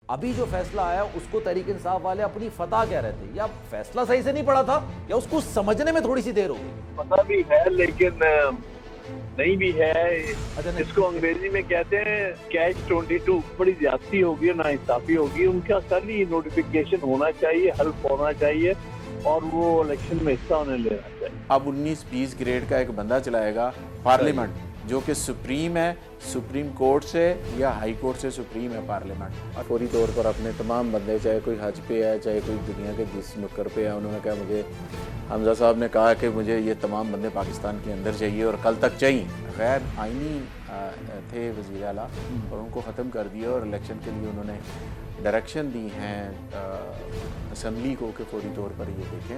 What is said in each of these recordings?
अभी जो फैसला आया उसको तहरीक इंसाफ वाले अपनी फतह कह रहे थे, या फैसला सही से नहीं पड़ा था, या उसको समझने में थोड़ी सी देर हो गई? पता भी है लेकिन नहीं भी है। अच्छा, नहीं। इसको अंग्रेजी में कहते हैं कैच 22। बड़ी ज्यादती होगी, नाइंसाफी होगी। उनका कल ही नोटिफिकेशन होना चाहिए, हेल्प होना चाहिए और वो इलेक्शन में हिस्सा होने लेना चाहिए। अब 19-20 ग्रेड का एक बंदा चलाएगा पार्लियामेंट, जो कि सुप्रीम है, सुप्रीम कोर्ट से या हाई कोर्ट से सुप्रीम है पार्लियामेंट। और फौरी तौर पर अपने तमाम बंदे, चाहे कोई हज पे है, चाहे कोई दुनिया के जिस नुक्कर पे है, उन्होंने कहा मुझे, हमजा साहब ने कहा कि मुझे ये तमाम बंदे पाकिस्तान के अंदर चाहिए और कल तक चाहिए। गैर आइनी थे वज़ीर आला और उनको ख़त्म कर दिया और इलेक्शन के लिए उन्होंने डायरेक्शन दी हैं असम्बली को कि फौरी तौर पर ये देखें।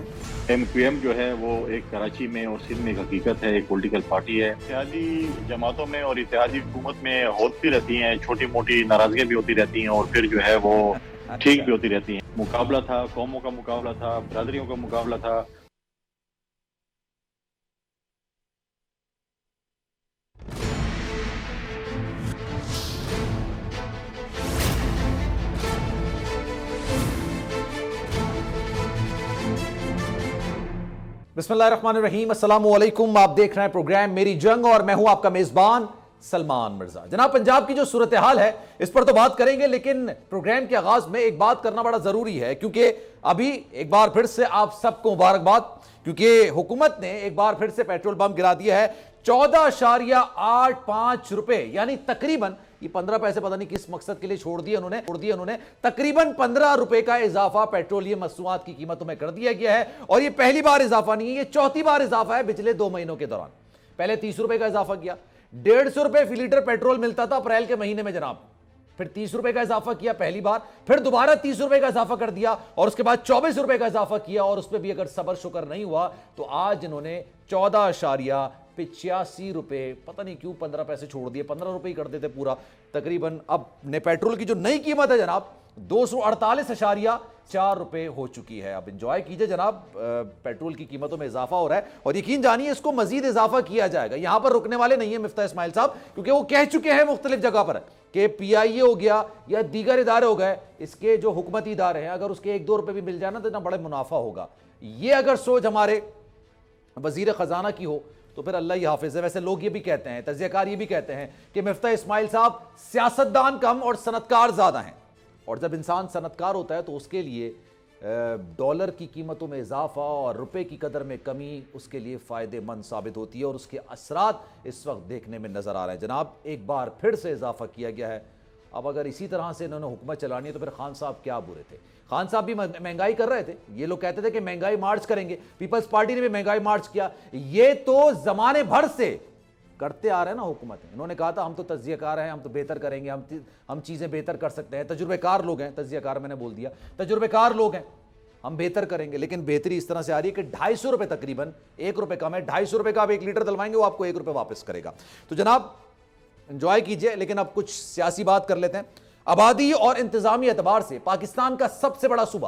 MQM जो है वो एक कराची में और सिंध में एक हकीकत है, एक पॉलिटिकल पार्टी है। इत्तेहादी जमातों में और इत्तेहादी हुकूमत में होती रहती हैं छोटी मोटी नाराजगियाँ भी होती रहती हैं और फिर जो है वो ठीक भी होती रहती हैं। मुकाबला था, कौमों का मुकाबला था, बरादरियों का मुकाबला था। बिस्मिल्लाहिर्रहमानिर्रहीम, अस्सलाम वालेकुम। आप देख रहे हैं प्रोग्राम मेरी जंग और मैं हूं आपका मेजबान सलमान मिर्जा। जनाब, पंजाब की जो सूरत हाल है इस पर तो बात करेंगे, लेकिन प्रोग्राम के आगाज में एक बात करना बड़ा जरूरी है, क्योंकि अभी एक बार फिर से आप सबको मुबारकबाद, क्योंकि हुकूमत ने एक बार फिर से पेट्रोल पंप गिरा दिया है 14.85 रुपए, यानी तकरीबन ये 15 पैसे पता नहीं किस मकसद के लिए छोड़ दिए उन्होंने तकरीबन 15 रुपए का इजाफा पेट्रोलियम मसनूआत की कीमतों में कर दिया गया है। और ये पहली बार इजाफा नहीं है, ये चौथी बार इजाफा है पिछले 2 महीनों के दौरान। पहले 30 रुपए का इजाफा किया, 150 रुपए फी लीटर पेट्रोल मिलता था अप्रैल के महीने में जनाब, फिर 30 रुपए का इजाफा किया पहली बार, फिर दोबारा 30 रुपए का इजाफा कर दिया और उसके बाद 24 रुपए का इजाफा किया, और उस पर भी अगर सबर शुक्र नहीं हुआ तो आज इन्होंने 14.85 रुपए, पता नहीं क्यों 15 पैसे छोड़ दिए, 15 रुपए ही कर देते पूरा तकरीबन। अब ने पेट्रोल की जो नई कीमत है जनाब 248.4 रुपए हो चुकी है। अब इंजॉय कीजिए जनाब, पेट्रोल की कीमतों में इजाफा हो रहा है और यकीन जानिए इसको मजीद इजाफा किया जाएगा। यहां पर रुकने वाले नहीं है मिफ्ता इस्माइल साहब, क्योंकि वो कह चुके हैं मुख्तलिफ जगह पर कि PIA हो गया या दीगर इदारे हो गए, इसके जो हुकूमती इदारे हैं, अगर उसके 1-2 रुपए भी मिल जाए ना तो इतना बड़ा मुनाफा होगा। ये अगर सोच हमारे वजीर खजाना की हो तो फिर अल्लाह ही हाफिज है। वैसे लोग ये भी कहते हैं, तज्जियाकार ये भी कहते हैं कि मिफ्ता इस्माइल साहब सियासतदान कम और सनतकार ज्यादा हैं, और जब इंसान सनतकार होता है तो उसके लिए डॉलर की कीमतों में इजाफा और रुपए की कदर में कमी उसके लिए फ़ायदेमंद साबित होती है, और उसके असरात इस वक्त देखने में नज़र आ रहे हैं। जनाब, एक बार फिर से इजाफा किया गया है। अब अगर इसी तरह से इन्होंने हुकूमत चलानी है तो फिर खान साहब क्या बुरे थे? खान साहब भी महंगाई कर रहे थे, ये लोग कहते थे कि महंगाई मार्च करेंगे, पीपल्स पार्टी ने भी महंगाई मार्च किया। ये तो जमाने भर से करते आ रहे हैं ना हुकूमत। इन्होंने कहा था हम तो तज्जियाकार हैं, हम तो बेहतर करेंगे, हम चीज़ें बेहतर कर सकते हैं, तजुर्बेकार लोग हैं, तज्जियाकार मैंने बोल दिया, तजुर्बेकार लोग हैं, हम बेहतर करेंगे। लेकिन बेहतरी इस तरह से आ रही है कि 250 रुपये, तकरीबन 1 रुपये कम है, 250 रुपये का आप 1 लीटर डलवाएंगे, वो आपको 1 रुपये वापस करेगा। तो जनाब एंजॉय कीजिए, लेकिन अब कुछ सियासी बात कर लेते हैं। आबादी और इंतजामी एतबार से पाकिस्तान का सबसे बड़ा सूबा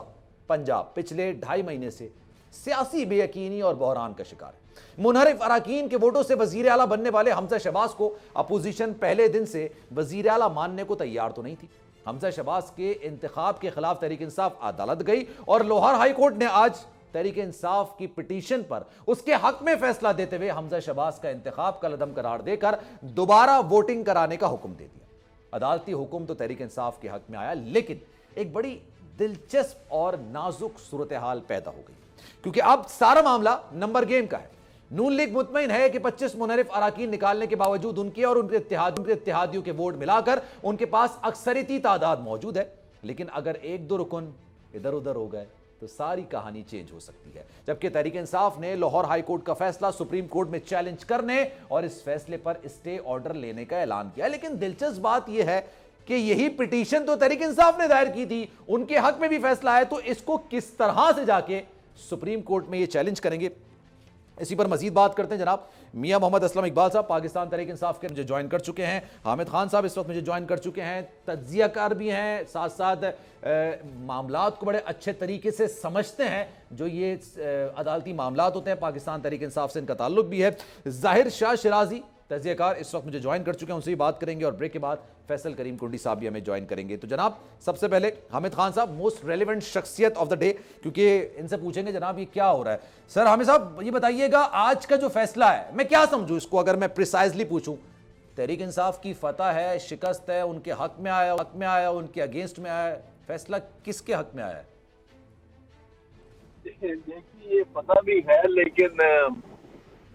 पंजाब पिछले 2.5 महीने से सियासी बेयकीनी और बहरान का शिकार है। मुनहरिफ अराकीन के वोटों से वजीर आला बनने वाले हमजा शहबाज को अपोजिशन पहले दिन से वजीर आला मानने को तैयार तो नहीं थी। हमजा शहबाज के इंतखाब के खिलाफ तहरीक इंसाफ अदालत गई और लाहौर हाई कोर्ट ने आज तहरीक इंसाफ की पिटीशन पर उसके हक में फैसला देते हुए हमजा शहबाज का इंतखाब कलअदम करार देकर दोबारा वोटिंग कराने का हुक्म दे दिया। अदालती हुक्म तो तहरीक इंसाफ के हक में आया, लेकिन एक बड़ी दिलचस्प और नाजुक सूरत हाल पैदा हो गई, क्योंकि अब सारा मामला नंबर गेम का है। नून लीग मुतमईन है कि 25 मुनहरिफ अराकीन निकालने के बावजूद उनके और उनके इत्तेहादियों के वोट मिलाकर उनके पास अक्सरियती तादाद मौजूद है, लेकिन अगर 1-2 रुकन इधर उधर हो गए तो सारी कहानी चेंज हो सकती है। जबकि तहरीक इंसाफ ने लाहौर हाई कोर्ट का फैसला सुप्रीम कोर्ट में चैलेंज करने और इस फैसले पर स्टे ऑर्डर लेने का ऐलान किया। लेकिन दिलचस्प बात यह है कि यही पिटीशन तो तहरीक इंसाफ ने दायर की थी, उनके हक में भी फैसला है, तो इसको किस तरह से जाके सुप्रीम कोर्ट में ये चैलेंज करेंगे, इसी पर मजीद बात करते हैं। जनाब मियां मोहम्मद असलम इकबाल साहब पाकिस्तान तहरीक इंसाफ के मुझे ज्वाइन कर चुके हैं, हामिद खान साहब इस वक्त मुझे ज्वाइन कर चुके हैं, तज्जियाकार भी हैं, साथ साथ मामलात को बड़े अच्छे तरीके से समझते हैं, जो ये अदालती मामलात होते हैं पाकिस्तान तहरीक इंसाफ से इनका ताल्लुक भी है। जाहिर शाह शिराजी तजियाकार इस वक्त मुझे ज्वाइन कर चुके हैं, उनसे ही बात करेंगे और ब्रेक के बाद फैसल करीम कुंडी साहब भी हमें ज्वाइन करेंगे। तो जनाब सबसे पहले हामिद खान साहब, मोस्ट रेलिवेंट शख्सियत ऑफ द डे, क्योंकि इनसे पूछेंगे जनाब ये क्या हो रहा है। सर हामिद साहब ये बताइएगा, आज का जो फैसला है मैं क्या समझूं इसको, अगर मैं प्रिसाइजली पूछूं, तहरीक इंसाफ की फतह है, शिकस्त है, उनके हक में आया, उनके अगेंस्ट में आया, फैसला किसके हक में आया है? देखिए ये पता भी है लेकिन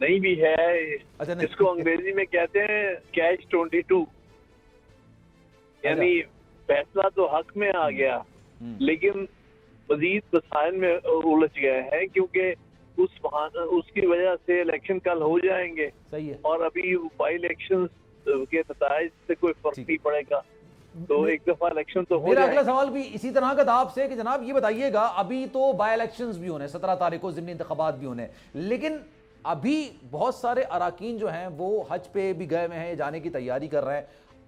नहीं भी है। अच्छा, नहीं। इसको अंग्रेजी में कहते हैं कैच 22, यानी फैसला तो हक में आ गया लेकिन मजीद मसाइल में उलझ गए हैं, क्योंकि उसकी वजह से इलेक्शन कल हो जाएंगे। सही है। और अभी बाई इलेक्शन के नताइज से कोई फर्क नहीं पड़ेगा, तो एक दफा इलेक्शन तो हो मेरा अगला जाएगा। सवाल भी इसी तरह का था आपसे कि जनाब ये बताइएगा, अभी तो बाई इलेक्शंस भी होने, 17 तारीख को ज़िमनी इंतखाबात भी होने, लेकिन अभी बहुत सारे अराकीन जो हैं वो हज पे भी गए हुए हैं, जाने की तैयारी कर रहे हैं।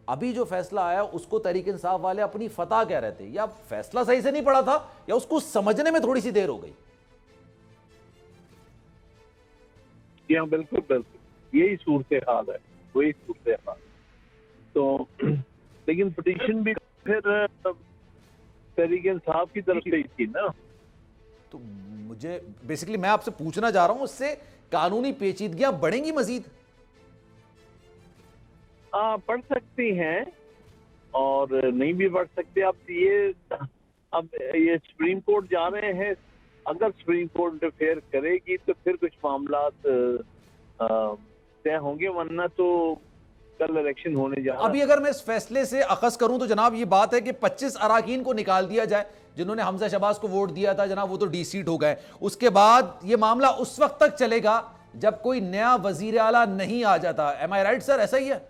अभी जो फैसला आया उसको तहरीक इंसाफ वाले अपनी फतह कह रहे थे, या फैसला सही से नहीं पड़ा था, या उसको समझने में थोड़ी सी देर हो गई? हाँ बिल्कुल बिल्कुल यही सूरत हाल है, वही सूरत हाल। तो लेकिन पिटीशन भी फिर तहरीक इंसाफ की तरफ से ही थी ना। तो मुझे बेसिकली मैं आपसे पूछना चाह रहा हूं, उससे कानूनी पेचीदगियां बढ़ेंगी मजीद? बढ़ सकती हैं और नहीं भी बढ़ सकते। अब ये सुप्रीम कोर्ट जा रहे हैं, अगर सुप्रीम कोर्ट इंटरफेयर करेगी तो फिर कुछ मामलात तय होंगे, वरना तो कल इलेक्शन होने जा रहा है। अभी अगर मैं इस फैसले से अखज़ करूं तो जनाब ये बात है कि 25 अराकीन को निकाल दिया जाए जिन्होंने हमजा शहबाज को वोट दिया था, जनाब वो तो डी-सीट हो गए। उसके बाद ये मामला उस वक्त तक चलेगा जब कोई नया वजीर आला नहीं आ जाता। एम आई राइट सर, ऐसा ही है?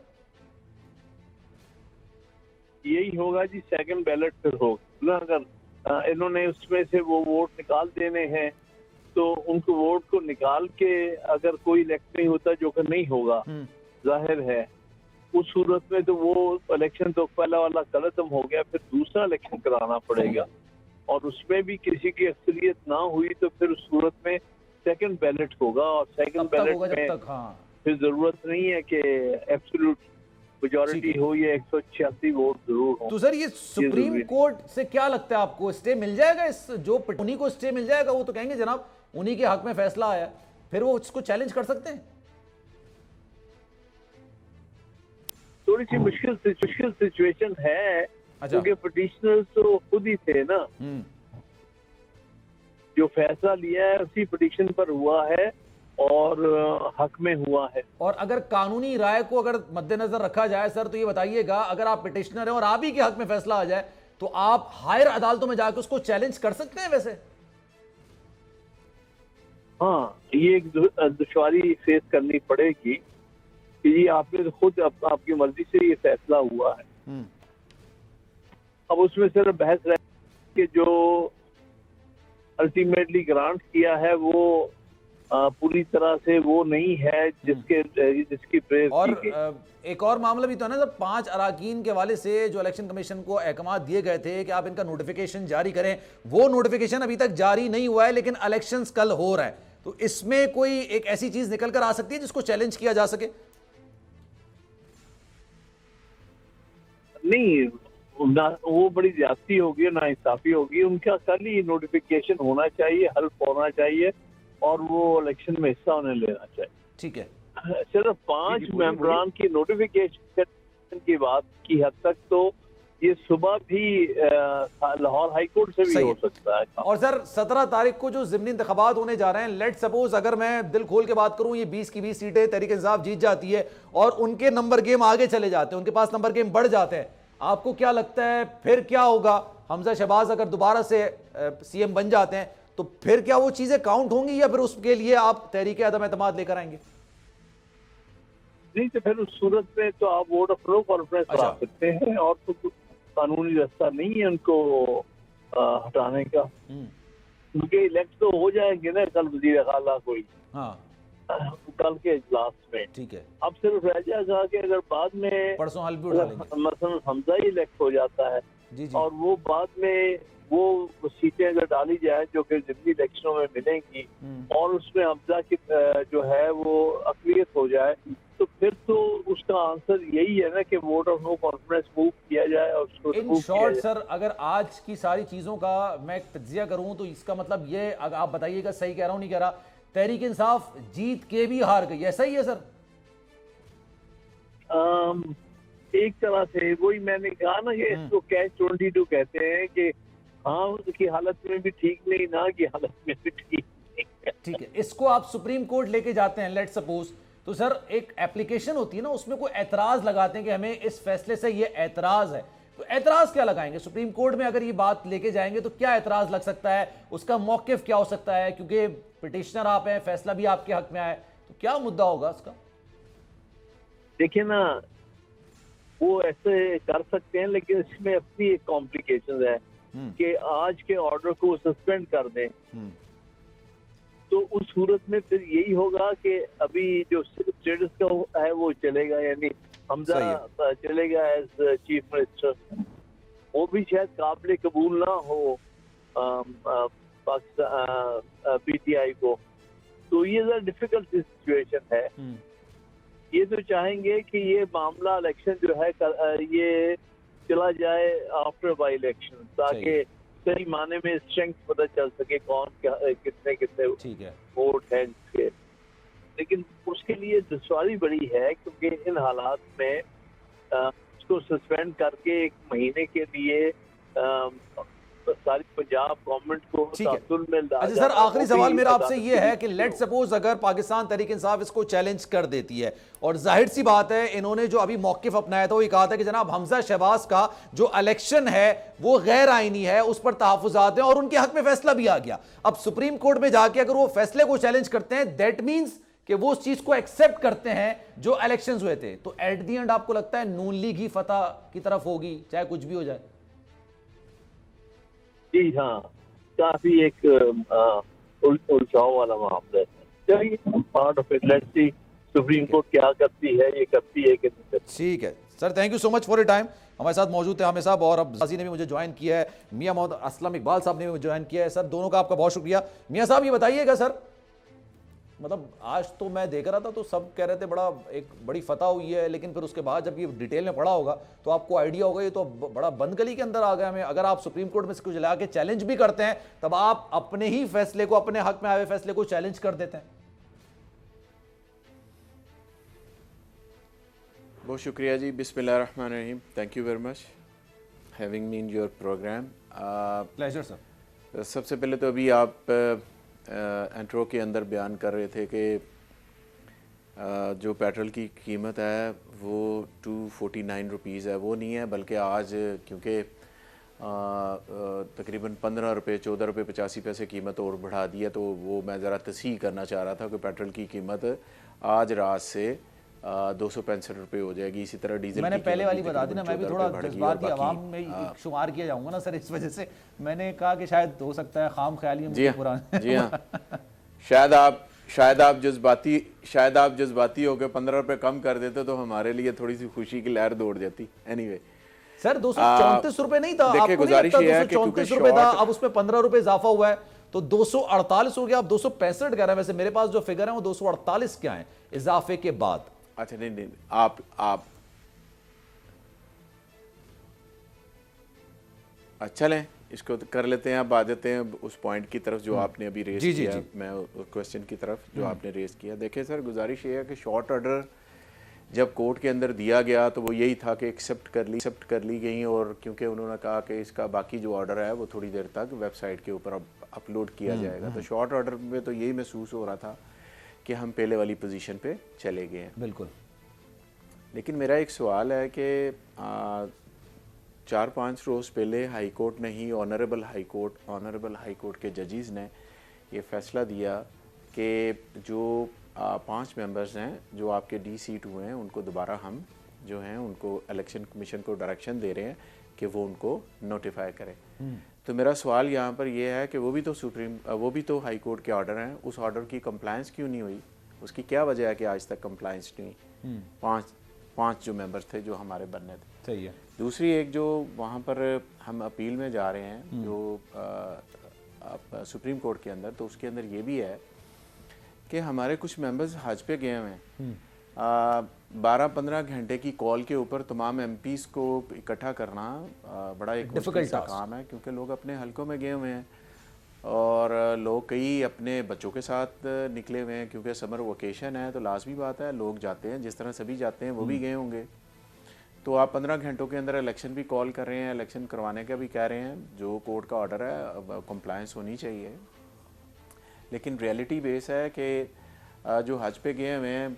यही होगा जी, सेकंड बैलेट फिर होगा। अगर इन्होंने उसमें से वो वोट निकाल देने हैं तो उनको वोट को निकाल के अगर कोई इलेक्ट नहीं होता, जो कि नहीं होगा जाहिर है, उस सूरत में तो वो इलेक्शन तो पहला वाला खत्म हो गया, फिर दूसरा इलेक्शन कराना पड़ेगा। और उसमें भी किसी की अक्सरियत ना हुई तो फिर उस सूरत में सेकंड बैलेट होगा, और सेकंड बैलेट में फिर जरूरत नहीं है कि एब्सोल्यूट मेजॉरिटी हो, ये 186 वोट जरूर हो। तो सर ये सुप्रीम कोर्ट से क्या लगता है आपको, स्टे मिल जाएगा? इस जो उन्हीं को स्टे मिल जाएगा, वो तो कहेंगे जनाब उन्हीं के हक में फैसला आया, फिर वो इसको चैलेंज कर सकते हैं? थोड़ी सी मुश्किल सिचुएशन है, क्योंकि पिटिशनर्स तो खुद ही थे ना, जो फैसला लिया है उसी पिटिशन पर हुआ है और हक में हुआ है। और अगर कानूनी राय को अगर मद्देनजर रखा जाए सर, तो ये बताइएगा, अगर आप पिटिशनर हैं और आप ही के हक में फैसला आ जाए तो आप हायर अदालतों में जाकर उसको चैलेंज कर सकते हैं वैसे? हाँ, ये एक दुश्वारी फेस करनी पड़ेगी कि जी आपने तो खुद आपकी मर्जी से ये फैसला हुआ है। अब उसमें सिर्फ बहस रह कि जो अल्टीमेटली ग्रांट किया है वो पूरी तरह से वो नहीं है जिसकी प्रेस और एक और मामला भी तो है ना सर, 5 अराकीन के हवाले से जो इलेक्शन कमीशन को अहकामात दिए गए थे कि आप इनका नोटिफिकेशन जारी करें, वो नोटिफिकेशन अभी तक जारी नहीं हुआ है, लेकिन इलेक्शंस कल हो रहे हैं। तो इसमें कोई एक ऐसी चीज निकल कर आ सकती है जिसको चैलेंज किया जा सके? नहीं, वो बड़ी ज्यादती होगी, ना इंसाफी होगी। उनका कल ही नोटिफिकेशन होना चाहिए, हल्फ होना चाहिए और वो इलेक्शन में हिस्सा होने लेना चाहिए। ठीक है। सिर्फ 5 मेंबरान की नोटिफिकेशन की बात की हद तक तो ये सुबह भी लाहौर हाई कोर्ट से भी हो सकता है। और सर 17 तारीख को जो ज़िमनी इंतखाबात होने जा रहे हैं, लेट सपोज अगर मैं दिल खोल के बात करूं, ये 20 की 20 सीटें तहरीक इंसाफ जीत जाती है और उनके नंबर गेम आगे चले जाते हैं, उनके पास नंबर गेम बढ़ जाते हैं, आपको क्या लगता है फिर क्या होगा? हमजा शहबाज अगर दोबारा से सीएम बन जाते हैं तो फिर क्या वो चीजें काउंट होंगी, या फिर उसके लिए आप तहरीक अदम एतमाद लेकर आएंगे? नहीं, तो फिर उस सूरत में तो आप वोट ऑफ नो कॉन्फ्रेंस करा सकते हैं, और तो कानूनी रास्ता नहीं है उनको हटाने का, क्योंकि इलेक्ट तो हो जाएंगे ना कल वजीर आला कोई। हाँ, कल के इजलास में। ठीक है। अब सिर्फ रह जाएगा कि अगर बाद में परसों हल भी उठा लेंगे, मसलन हमजा ही इलेक्ट हो जाता है जी। और वो बाद में वो सीटें अगर डाली जाए जो कि जितनी इलेक्शनों में मिलेंगी और उसमें हमजा की जो है वो अक़लियत हो जाए, तो फिर तो उसका आंसर यही है ना कि vote of no confidence move किया जाए और उसको इन remove किया शॉर्ट जाए। सर, अगर आज की सारी चीजों का मैं एक तज्जिया करूं तो इसका मतलब ये, अगर आप बताइएगा सही कह रहा हूं नहीं कह रहा, तहरीक इंसाफ जीत के भी हार गई, ऐसा ही है सर? एक तरह से वही मैंने कहा ना कि इसको कैच 22 कहते हैं कि हाँ की हालत में भी ठीक नहीं, ना की हालत में भी ठीक नहीं। ठीक है, इसको आप सुप्रीम कोर्ट लेके जाते हैं, लेट सपोज, तो सर एक एप्लीकेशन होती है ना, उसमें कोई एतराज लगाते हैं कि हमें इस फैसले से ये एतराज है, तो एतराज क्या लगाएंगे सुप्रीम कोर्ट में? अगर ये बात लेके जाएंगे तो क्या एतराज लग सकता है, उसका मौकिफ क्या हो सकता है? क्योंकि पिटिशनर आप हैं, फैसला भी आपके हक में आए, तो क्या मुद्दा होगा उसका? देखिए ना, वो ऐसे कर सकते हैं, लेकिन इसमें अपनी एक कॉम्प्लिकेशन है कि आज के ऑर्डर को सस्पेंड कर दें, तो उस सूरत में फिर यही होगा कि अभी जो स्टेटस का है वो चलेगा, यानी हमजा चलेगा एज चीफ मिनिस्टर, वो भी शायद काबिल कबूल ना हो पाकिस्तान पीटीआई को। तो ये जरा डिफिकल्ट सिचुएशन है। ये तो चाहेंगे कि ये मामला इलेक्शन जो है ये चला जाए आफ्टर बाई इलेक्शन, ताकि सही माने में स्ट्रेंथ पता चल सके कौन क्या कितने कितने वोट हैं इसके। लेकिन उसके लिए दुश्वारी बड़ी है, क्योंकि इन हालात में उसको सस्पेंड करके एक महीने के लिए सारी पंजाब गवर्नमेंट को तासुल में। अच्छा सर, आखिरी सवाल मेरा आपसे ये है कि लेट सपोज अगर पाकिस्तान तहरीक इंसाफ इसको चैलेंज कर देती है, और जाहिर सी बात है इन्होंने जो अभी मौकिफ अपनाया था वो ये कहा था कि जनाब हमजा शहबाज का जो इलेक्शन है वो गैर आईनी है, उस पर तहफुजात हैं, और उनके हक में फैसला भी आ गया। अब सुप्रीम कोर्ट में जाके अगर वो फैसले को चैलेंज करते हैं, दैट मीन्स कि वो उस चीज को एक्सेप्ट करते हैं जो इलेक्शंस हुए थे, तो एट दी एंड आपको लगता है नून लीग ही फतह की तरफ होगी, चाहे कुछ भी हो जाए? जी हाँ, काफी एक उलझाव वाला मामला है। चलिए, part of it, let's see supreme court क्या करती है, ये करती है कि नहीं करती। ठीक है sir, thank you so much for your time. हमारे साथ मौजूद थे हामिद साहब, और अब जाजी ने भी मुझे ज्वाइन किया है, मियां मोहम्मद असलम इकबाल साहब ने भी मुझे ज्वाइन किया है। सर दोनों का आपका बहुत शुक्रिया। मियां साहब ये बताइएगा सर, मतलब आज तो मैं देख रहा था तो सब कह रहे थे बड़ा एक बड़ी फतह हुई है, लेकिन फिर उसके बाद जब ये डिटेल में पढ़ा होगा तो आपको आइडिया होगा ये तो बड़ा बंद गली के अंदर आ गया हमें। अगर आप सुप्रीम कोर्ट में से कुछ ला के चैलेंज भी करते हैं, तब आप अपने ही फैसले को, अपने हक में आए फैसले को चैलेंज कर देते हैं। बहुत शुक्रिया जी, बिस्मिल्लाहिर्रहमानिर्रहीम, thank you very much having me in your program. Pleasure sir. सबसे पहले तो अभी आप इंट्रो के अंदर बयान कर रहे थे कि जो पेट्रोल की कीमत है वो 249 रुपीज़ है, वो नहीं है, बल्कि आज क्योंकि तकरीबन 15 रुपये 14 रुपये 85 पैसे कीमत और बढ़ा दी है, तो वो मैं ज़रा तस्हीह करना चाह रहा था कि पेट्रोल की कीमत आज रात से 265 रुपये हो जाएगी। इसी तरह डीजल मैंने की पहले वाली कीमत बता दी ना, मैं भी थोड़ा जज्बात की आवाम में शुमार किया जाऊंगा ना सर, इस वजह से मैंने कहा कि शायद हो सकता है खाम ख्याली में जी हाँ शायद आप जज्बाती होकर 15 रुपये कम कर देते तो हमारे लिए थोड़ी सी खुशी की लहर दौड़ जाती। एनीवे सर 234 रुपए नहीं था, देखिए गुजारिश ये है कि 234 रुपए था, अब उसमें 15 रुपए इजाफा हुआ है तो 248 हो गया। अब 265 कह रहे हैं, वैसे मेरे पास जो फिगर है वो 248 क्या है इजाफे के बाद। अच्छा नहीं आप अच्छा लें, इसको कर लेते हैं। अब आ जाते हैं उस पॉइंट की तरफ जो आपने अभी रेस किया। मैं उस क्वेश्चन की तरफ जो आपने रेस किया। देखिए सर, गुजारिश ये है कि शॉर्ट ऑर्डर जब कोर्ट के अंदर दिया गया तो वो यही था कि एक्सेप्ट कर ली गई, और क्योंकि उन्होंने कहा कि इसका बाकी जो ऑर्डर है वो थोड़ी देर तक वेबसाइट के ऊपर अपलोड किया जाएगा, तो शॉर्ट ऑर्डर में तो यही महसूस हो रहा था कि हम पहले वाली पोजीशन पे चले गए हैं। बिल्कुल। लेकिन मेरा एक सवाल है कि 4-5 रोज़ पहले हाई कोर्ट ने ही ऑनरेबल हाई कोर्ट के जजेस ने ये फैसला दिया कि जो 5 मेंबर्स हैं जो आपके डी सीट हुए हैं, उनको दोबारा हम जो हैं उनको इलेक्शन कमीशन को डायरेक्शन दे रहे हैं कि वो उनको नोटिफाई करें। तो मेरा सवाल यहाँ पर यह है कि वो भी तो हाई कोर्ट के ऑर्डर हैं, उस ऑर्डर की कंप्लायंस क्यों नहीं हुई? उसकी क्या वजह है कि आज तक कंप्लायंस नहीं हुई? 5 जो मेंबर्स थे जो हमारे बनने थे। सही है। दूसरी एक जो वहाँ पर हम अपील में जा रहे हैं जो सुप्रीम कोर्ट के अंदर, तो उसके अंदर ये भी है कि हमारे कुछ मेंबर्स हज पे गए हुए हैं, 12-15 घंटे की कॉल के ऊपर तमाम एमपीज़ को इकट्ठा करना बड़ा एक मुश्किल सा काम है, क्योंकि लोग अपने हलकों में गए हुए हैं और लोग कई अपने बच्चों के साथ निकले हुए हैं, क्योंकि समर वेकेशन है तो लाजमी बात है लोग जाते हैं, जिस तरह सभी जाते हैं वो भी गए होंगे। तो आप 15 घंटों के अंदर इलेक्शन भी कॉल कर रहे हैं, इलेक्शन करवाने का भी कह रहे हैं, जो कोर्ट का ऑर्डर है कंप्लायंस होनी चाहिए। लेकिन रियलिटी बेस है कि जो हज पे गए हुए हैं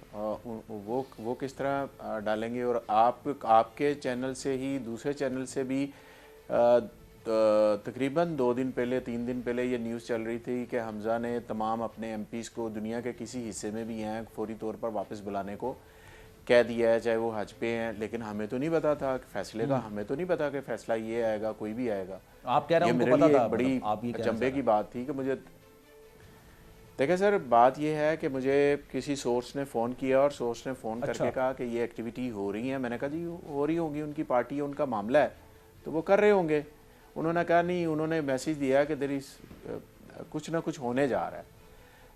वो किस तरह डालेंगे। और आपके चैनल से ही दूसरे चैनल से भी तकरीबन 2 दिन पहले 3 दिन पहले ये न्यूज़ चल रही थी कि हमज़ा ने तमाम अपने एमपीज़ को दुनिया के किसी हिस्से में भी हैं फौरी तौर पर वापस बुलाने को कह दिया है, चाहे वो हज पे हैं। लेकिन हमें तो नहीं पता था फैसले का, हमें तो नहीं पता कि फ़ैसला ये आएगा, कोई भी आएगा। आप कह रहे हैं ये उनको मेरे पता लिए था, बड़ी आप ये अचंभे की बात थी कि मुझे देखिए सर, बात यह है कि मुझे किसी सोर्स ने फ़ोन किया और सोर्स ने फ़ोन करके कहा कि ये एक्टिविटी हो रही है। मैंने कहा जी हो रही होंगी, उनकी पार्टी है, उनका मामला है, तो वो कर रहे होंगे। उन्होंने कहा नहीं, उन्होंने मैसेज दिया कि देयर इज कुछ ना कुछ होने जा रहा है,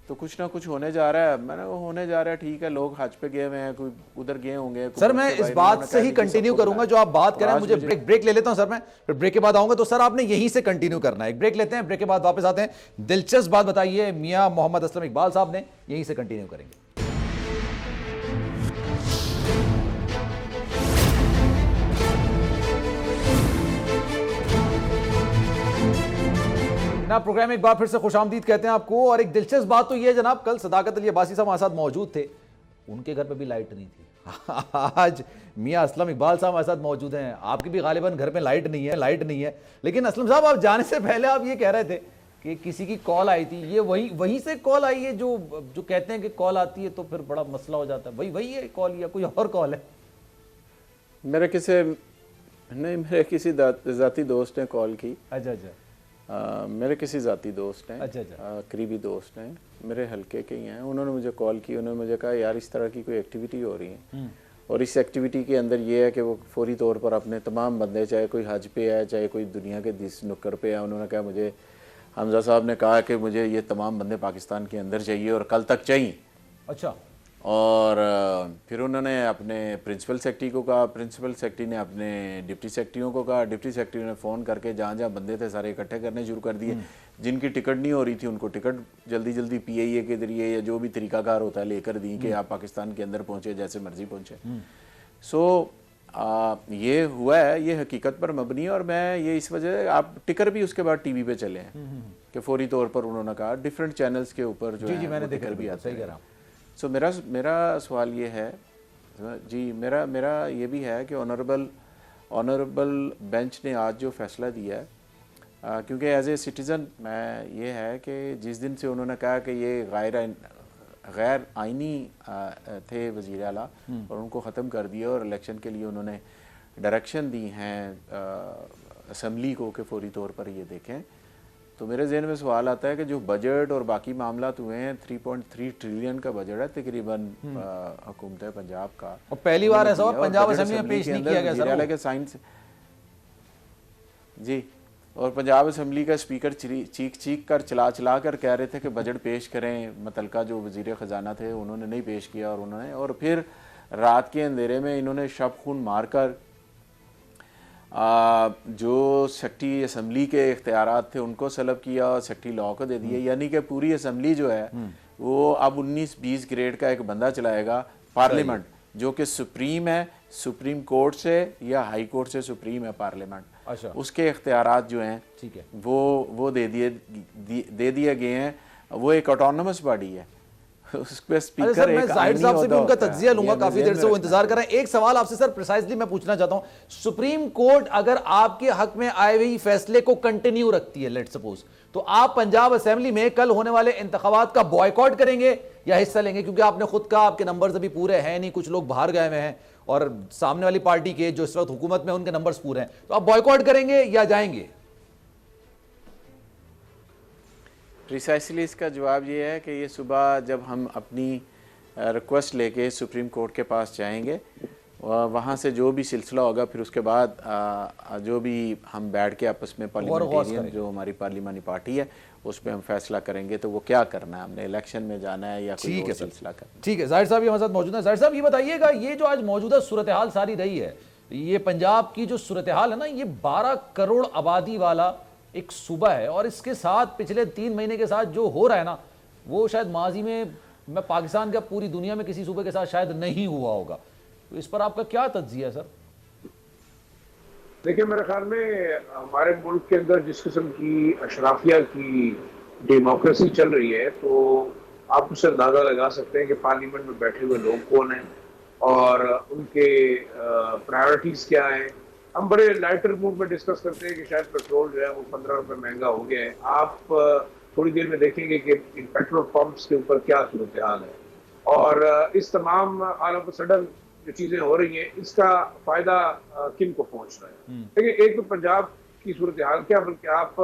तो कुछ ना कुछ होने जा रहा है। मैंने वो होने जा रहा है, ठीक है, लोग हज पे गए हुए हैं, कोई उधर गए होंगे। सर मैं इस बात से ही कंटिन्यू करूंगा जो आप बात करें, मुझे ब्रेक ले लेता हूं सर मैं, फिर ब्रेक के बाद आऊंगा। तो सर आपने यहीं से कंटिन्यू करना है, एक ब्रेक लेते हैं, ब्रेक के बाद वापस आते हैं। दिलचस्प बात बताइए मियां मोहम्मद असलम इकबाल साहब ने, यहीं से कंटिन्यू करेंगे। ना प्रोग्राम एक बार फिर से खुशामदीद कहते हैं आपको। और एक दिलचस्प बात तो ये है जनाब, कल सदाकत अली अब्बासी साहब हमारे साथ मौजूद थे, उनके घर पे भी लाइट नहीं थी। आज मियां असलम इकबाल साहब हमारे साथ मौजूद हैं, आपकी भी गालिबन घर में लाइट नहीं है। लेकिन असलम साहब, आप जाने से पहले आप ये कह रहे थे कि किसी की कॉल आई थी, ये वहीं से कॉल आई है जो कहते हैं कि कॉल आती है तो फिर बड़ा मसला हो जाता है, वही है कॉल या कोई और कॉल है? मेरे किसी ज़ाती दोस्त ने कॉल की। अच्छा। मेरे किसी ज़ाती दोस्त हैं, अच्छा। करीबी दोस्त हैं, मेरे हलके के ही हैं। उन्होंने मुझे कॉल की, उन्होंने मुझे कहा यार इस तरह की कोई एक्टिविटी हो रही है और इस एक्टिविटी के अंदर ये है कि वो फौरी तौर पर अपने तमाम बंदे, चाहे कोई हज पे है, चाहे कोई दुनिया के जिस नुक्कर पे है, उन्होंने कहा मुझे हमज़ा साहब ने कहा कि मुझे ये तमाम बंदे पाकिस्तान के अंदर चाहिए और कल तक चाहिए। अच्छा। और फिर उन्होंने अपने प्रिंसिपल सेक्रेटरी को कहा, प्रिंसिपल सेक्रेटरी ने अपने डिप्टी सेक्रेटरियों को कहा, डिप्टी सेक्रेटरी ने फ़ोन करके जहाँ जहाँ बंदे थे सारे इकट्ठे करने शुरू कर दिए। जिनकी टिकट नहीं हो रही थी उनको टिकट जल्दी PIA के जरिए या जो भी तरीकाकार होता है लेकर दी कि आप पाकिस्तान के अंदर पहुँचे, जैसे मर्जी पहुँचे। सो ये हुआ है, ये हकीकत पर मबनी है। और मैं ये इस वजह, आप टिकर भी उसके बाद TV पे चले हैं कि फौरी तौर पर उन्होंने कहा डिफरेंट चैनल्स के ऊपर जो है मैंने टिकर भी आते हैं। सो so, मेरा सवाल ये है जी, मेरा ये भी है कि ऑनरेबल बेंच ने आज जो फैसला दिया है, क्योंकि एज ए सिटीज़न मैं ये है कि जिस दिन से उन्होंने कहा कि ये गैर आइनी थे वज़ीर आला और उनको ख़त्म कर दिया और इलेक्शन के लिए उन्होंने डायरेक्शन दी हैं असम्बली को कि फौरी तौर पर ये देखें, तो मेरे जहन में सवाल आता है कि जो बजट और बाकी मामला हुए हैं, 3.3 ट्रिलियन का बजट है तकरीबन हुकूमत पंजाब का, और पहली बार ऐसा हुआ पंजाब असेंबली में पेश नहीं किया गया सर के साइंस जी। और पंजाब असेंबली का स्पीकर चीख कर चला कर कह रहे थे कि बजट पेश करें, मुतलका जो वज़ीर ख़जाना थे उन्होंने नहीं पेश किया, और फिर रात के अंधेरे में इन्होंने शब खून मार कर जो सेक्रेटरी असम्बली के इख्तियारात थे उनको सलब किया और सेक्रेटरी लॉ को दे दिए। यानी कि पूरी असम्बली जो है वो अब 19-20 ग्रेड का एक बंदा चलाएगा पार्लियामेंट, जो कि सुप्रीम है, सुप्रीम कोर्ट से या हाई कोर्ट से सुप्रीम है पार्लियामेंट। अच्छा। उसके इख्तियारात जो हैं ठीक है वो दे दिए गए हैं। वो एक ऑटोनमस बॉडी है, उस पे स्पीकर मैं जाहिर साहब से भी उनका तज्जिया लूंगा, काफी देर से वो इंतजार कर रहे हैं। एक सवाल आपसे सर प्रिसाइजली मैं पूछना चाहता हूं, सुप्रीम कोर्ट अगर आपके हक में आए हुए फैसले को कंटिन्यू रखती है, लेट्स सपोज, तो आप पंजाब असेंबली में कल होने वाले इंतखाबात का बॉयकॉट करेंगे या हिस्सा लेंगे? क्योंकि आपने खुद कहा आपके नंबर्स अभी पूरे हैं नहीं, कुछ लोग बाहर गए हुए हैं और सामने वाली पार्टी के जो इस वक्त हुकूमत में उनके नंबर्स पूरे हैं, तो आप बॉयकॉट करेंगे या जाएंगे? प्रिसाइसली इसका जवाब ये है कि ये सुबह जब हम अपनी रिक्वेस्ट लेके सुप्रीम कोर्ट के पास जाएंगे वहाँ से जो भी सिलसिला होगा फिर उसके बाद जो भी हम बैठ के आपस में पार्लियामेंटेरियन जो हमारी पार्लियामानी पार्टी है उस पर हम फैसला करेंगे तो वो क्या करना है, हमने इलेक्शन में जाना है या कोई और सिलसिला करना। ठीक है, जाहिर साहब ये हमारे साथ मौजूद है। जाहिर साहब ये बताइएगा, ये जो आज मौजूदा सूरत हाल सारी रही है, ये पंजाब की जो सूरत हाल है ना, ये 12 करोड़ आबादी वाला एक सूबा है और इसके साथ पिछले 3 महीने के साथ जो हो रहा है ना, वो शायद माजी में मैं पाकिस्तान का पूरी दुनिया में किसी सूबे के साथ शायद नहीं हुआ होगा। तो इस पर आपका क्या तज्जिया है सर? देखिए, मेरे ख्याल में हमारे मुल्क के अंदर जिस किस्म की अशराफिया की डेमोक्रेसी चल रही है, तो आप उससे अंदाजा लगा सकते हैं कि पार्लियामेंट में बैठे हुए लोग कौन हैं और उनके प्रायोरिटीज क्या हैं। हम बड़े लाइटर मूड में डिस्कस करते हैं कि शायद पेट्रोल जो है वो 15 रुपए महंगा हो गया है। आप थोड़ी देर में देखेंगे कि इन पेट्रोल पंप्स के ऊपर क्या सूरत हाल है और इस तमाम ऑल ऑफ सडन जो चीजें हो रही हैं, इसका फायदा किन को पहुंच रहा है। देखिए, एक तो पंजाब की सूरत हाल क्या, बल्कि आप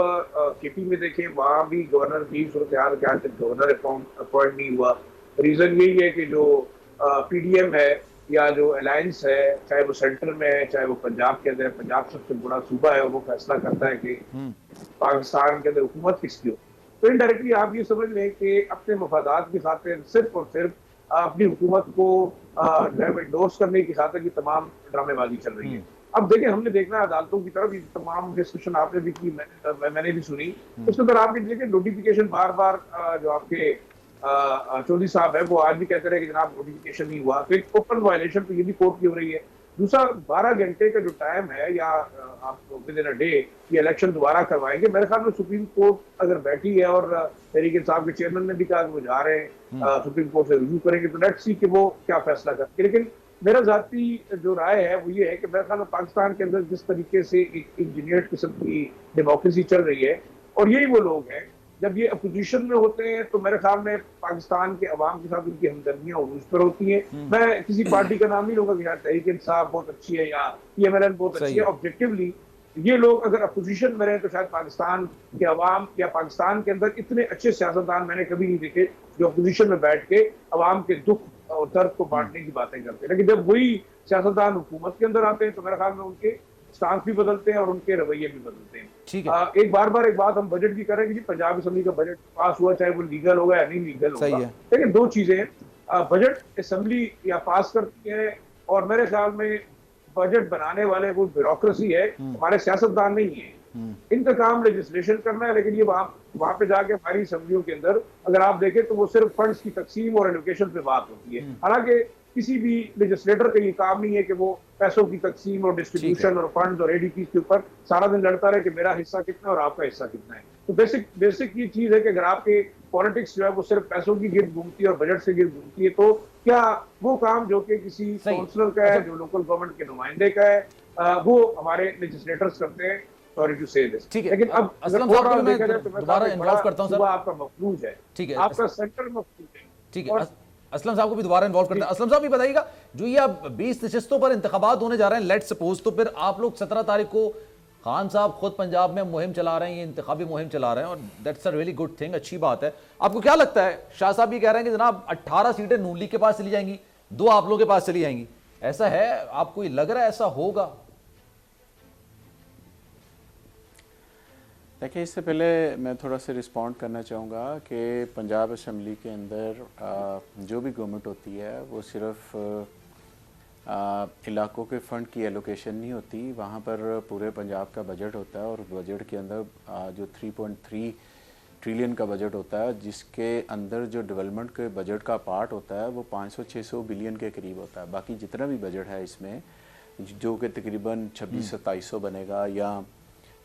केपी में देखें, वहां भी गवर्नर की सूरत हाल क्या, गवर्नर अपॉइंट नहीं हुआ। रीजन यही है कि जो पीडीएम है या जो अलायंस है, चाहे वो सेंटर में है चाहे वो पंजाब के अंदर है, पंजाब सबसे बड़ा सूबा है और वो फैसला करता है कि पाकिस्तान के अंदर हुकूमत किसकी हो। तो इनडायरेक्टली आप ये समझ लें कि अपने मफादात की खातिर सिर्फ और सिर्फ अपनी हुकूमत को एंडोर्स करने की खातिर की तमाम ड्रामेबाजी चल रही है। अब देखें, हमने देखना है अदालतों की तरफ, ये तमाम डिस्कशन आपने भी की, मैंने भी सुनी। उसके अंदर आप देखें नोटिफिकेशन बार बार जो आपके चौधरी साहब है वो आज भी कहते रहे कि जनाब नोटिफिकेशन नहीं हुआ, तो एक ओपन वायलेशन तो ये भी कोर्ट की हो रही है। दूसरा, 12 घंटे का जो टाइम है या आप विद इन अ डे ये इलेक्शन दोबारा करवाएंगे। मेरे ख्याल में सुप्रीम कोर्ट अगर बैठी है और तहरीक इंसाफ के चेयरमैन ने भी कहा कि वो जा रहे हैं सुप्रीम कोर्ट से रिव्यू करेंगे, तो लेट्स सी कि वो क्या फैसला करते हैं। लेकिन मेरा जाती जो राय है वो ये है कि मेरे ख्याल में पाकिस्तान के अंदर जिस तरीके से एक इंजीनियर्ड किस्म की डेमोक्रेसी चल रही है, और यही वो लोग हैं जब ये अपोजिशन में होते हैं तो मेरे ख्याल में पाकिस्तान के अवाम के साथ उनकी हमदर्दियां उरूज पर होती हैं। मैं किसी पार्टी का नाम नहीं लूंगा कि तहरीक इंसाफ बहुत अच्छी है या पीएमएलएन बहुत अच्छी है। ऑब्जेक्टिवली ये लोग अगर अपोजिशन में रहे तो शायद पाकिस्तान के अवाम या पाकिस्तान के अंदर इतने अच्छे सियासतदान मैंने कभी नहीं देखे जो अपोजिशन में बैठ के अवाम के दुख और दर्द को बांटने की बातें करते हैं। लेकिन जब वही सियासतदान हुकूमत के अंदर आते हैं तो मेरे ख्याल में उनके स्टांस भी बदलते हैं और उनके रवैये भी बदलते हैं। ठीक है। एक बात हम बजट की करेंगे जी, पंजाब असेंबली का बजट पास हुआ, चाहे वो लीगल होगा या नहीं लीगल होगा, लेकिन दो चीजें, बजट असेंबली या पास करती है और मेरे ख्याल में बजट बनाने वाले वो ब्यूरोक्रेसी है, हमारे सियासतदान नहीं है। इनका काम लेजिस्लेशन करना है, लेकिन ये वहां पे जाके हमारी असेंबलियों के अंदर अगर आप देखें तो वो सिर्फ फंड्स की तकसीम और एलोकेशन पे बात होती है। हालांकि किसी भी लेजिस्लेटर का ये काम नहीं है कि वो पैसों की तकसीम और डिस्ट्रीब्यूशन और फंड्स और एडीपी के ऊपर सारा दिन लड़ता रहे कि मेरा हिस्सा कितना है और आपका हिस्सा कितना है। तो बेसिक ये चीज है कि अगर आपके पॉलिटिक्स जो है वो सिर्फ पैसों की गिर्द घूमती है और बजट से गिर्द घूमती है, तो क्या वो काम जो कि किसी काउंसलर का है, जो लोकल गवर्नमेंट के नुमाइंदे का है, वो हमारे लेजिस्लेटर्स करते हैं। सॉरी टू से दिस, ठीक है। लेकिन अब असलम देखा जाए तो दोबारा इन्वॉल्व करता हूं सर, आपका मफलूज है, ठीक है, आपका सेंटर मफलूज है, ठीक है। असलम साहब को भी दोबारा इन्वॉल्व करते हैं। असलम साहब ये बताइएगा, जो ये अब 20 नशिस्तों पर इंतखाबात होने जा रहे हैं, लेट्स सपोज, तो फिर आप लोग 17 तारीख को खान साहब खुद पंजाब में मुहिम चला रहे हैं, ये इंतखाबी मुहिम चला रहे हैं और that's a really good thing, अच्छी बात है। आपको क्या लगता है, शाह साहब ये कह रहे हैं कि जनाब 18 सीटें नून लीग के पास चली जाएंगी, 2 आप लोगों के पास चली जाएंगी, ऐसा है? आपको ये लग रहा है ऐसा होगा? देखिए, इससे पहले मैं थोड़ा सा रिस्पॉन्ड करना चाहूँगा कि पंजाब असम्बली के अंदर जो भी गवर्नमेंट होती है वो सिर्फ इलाकों के फ़ंड की एलोकेशन नहीं होती, वहाँ पर पूरे पंजाब का बजट होता है और बजट के अंदर जो 3.3 ट्रिलियन का बजट होता है, जिसके अंदर जो डेवलपमेंट के बजट का पार्ट होता है वो 500-600 बिलियन के करीब होता है। बाकी जितना भी बजट है इसमें, जो कि तकरीबन 2600-2700 बनेगा या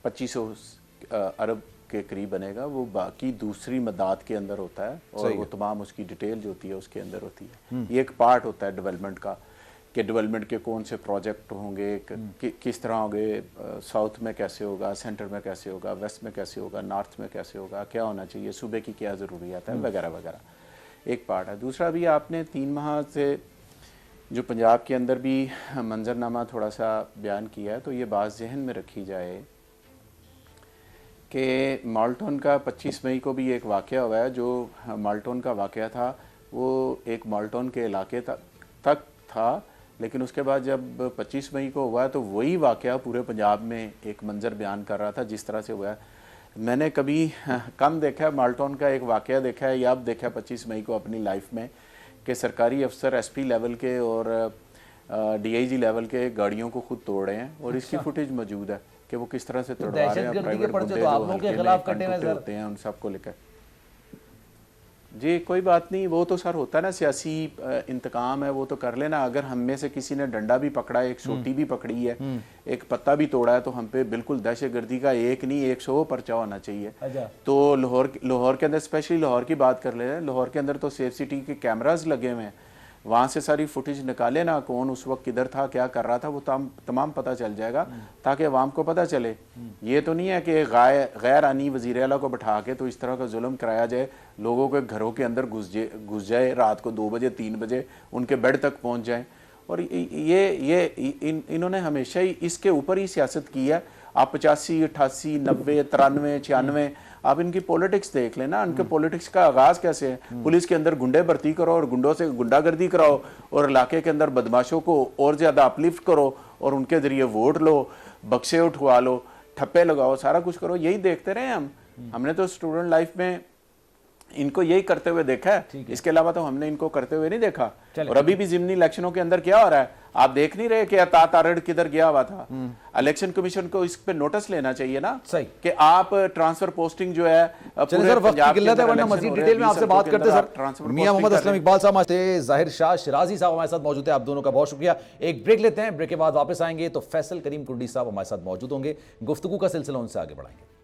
2500 अरब के करीब बनेगा, वो बाकी दूसरी मदाद के अंदर होता है और वो तमाम उसकी डिटेल जो होती है उसके अंदर होती है। ये एक पार्ट होता है डेवलपमेंट का, कि डेवलपमेंट के कौन से प्रोजेक्ट होंगे, किस तरह होंगे, साउथ में कैसे होगा, सेंटर में कैसे होगा, वेस्ट में कैसे होगा, नॉर्थ में कैसे होगा, क्या होना चाहिए, सूबे की क्या ज़रूरियात है, वगैरह वगैरह एक पार्ट है। दूसरा भी आपने 3 माह से जो पंजाब के अंदर भी मंजरनामा थोड़ा सा बयान किया है, तो ये बात जहन में रखी जाए कि माल्टन का 25 मई को भी एक वाक़या हुआ है। जो माल्टन का वाक़या था वो एक माल्टन के इलाके तक था लेकिन उसके बाद जब 25 मई को हुआ तो वही वाक़या पूरे पंजाब में एक मंजर बयान कर रहा था जिस तरह से हुआ है। मैंने कभी कम देखा है, माल्टोन का एक वाक़या देखा है या अब देखा 25 मई को अपनी लाइफ में कि सरकारी अफसर एसपी लेवल के और डीआईजी लेवल के गाड़ियों को खुद तोड़ रहे हैं और इसकी फुटेज मौजूद है कि वो किस तरह से तोड़वा रहे हैं। प्राइवेट गुंडे जो हल्के में कट्टे होते हैं उन सबको लेकर। जी कोई बात नहीं, वो तो सर होता है ना, सियासी इंतकाम है, वो तो कर लेना। अगर हम में से किसी ने डंडा भी पकड़ा है, एक सोटी भी पकड़ी है, एक पत्ता भी तोड़ा है, तो हम पे बिल्कुल दहशतगर्दी का एक नहीं 100 पर्चा होना चाहिए। तो लाहौर के अंदर, स्पेशली लाहौर की बात कर ले रहे हैं, लाहौर के अंदर तो सेफ सिटी के कैमराज लगे हुए हैं, वहाँ से सारी फुटेज निकाले ना, कौन उस वक्त किधर था, क्या कर रहा था, वो तमाम पता चल जाएगा ताकि अवाम को पता चले। ये तो नहीं है कि गैर आनी वज़ीर आला को बैठा के तो इस तरह का जुल्म कराया जाए, लोगों के घरों के अंदर घुस जाए, रात को 2 बजे 3 बजे उनके बेड तक पहुँच जाए। और इन्होंने हमेशा ही इसके ऊपर ही सियासत की है। आप 85, 88, 90, 93, 96 आप इनकी पॉलिटिक्स देख लेना। उनके पॉलिटिक्स का आगाज कैसे है, पुलिस के अंदर गुंडे भर्ती करो और गुंडों से गुंडागर्दी कराओ और इलाके के अंदर बदमाशों को और ज्यादा अपलिफ्ट करो और उनके जरिए वोट लो, बक्से उठवा लो, ठप्पे लगाओ, सारा कुछ करो। यही देखते रहे हमने तो स्टूडेंट लाइफ में इनको यही करते हुए देखा है, इसके अलावा तो हमने इनको करते हुए नहीं देखा। और अभी भी जिमनी इलेक्शनों के अंदर क्या हो रहा है आप देख नहीं रहे कि अता तारड़ किधर गया हुआ था। इलेक्शन कमीशन को इस पे नोटिस लेना चाहिए ना कि आप ट्रांसफर पोस्टिंग जो है सर वक्त की किल्लत है, वरना मजीद डिटेल में आपसे बात करते सर। मियां मोहम्मद असलम इकबाल साहब थे, जाहिर शाह शिराजी साहब हमारे साथ मौजूद है। आप दोनों का बहुत शुक्रिया। एक ब्रेक लेते हैं, ब्रेक के बाद वापस आएंगे तो फैसल करीम कुर्डी साहब हमारे साथ मौजूद होंगे, गुफ्तगू का सिलसिला उनसे आगे बढ़ाएंगे।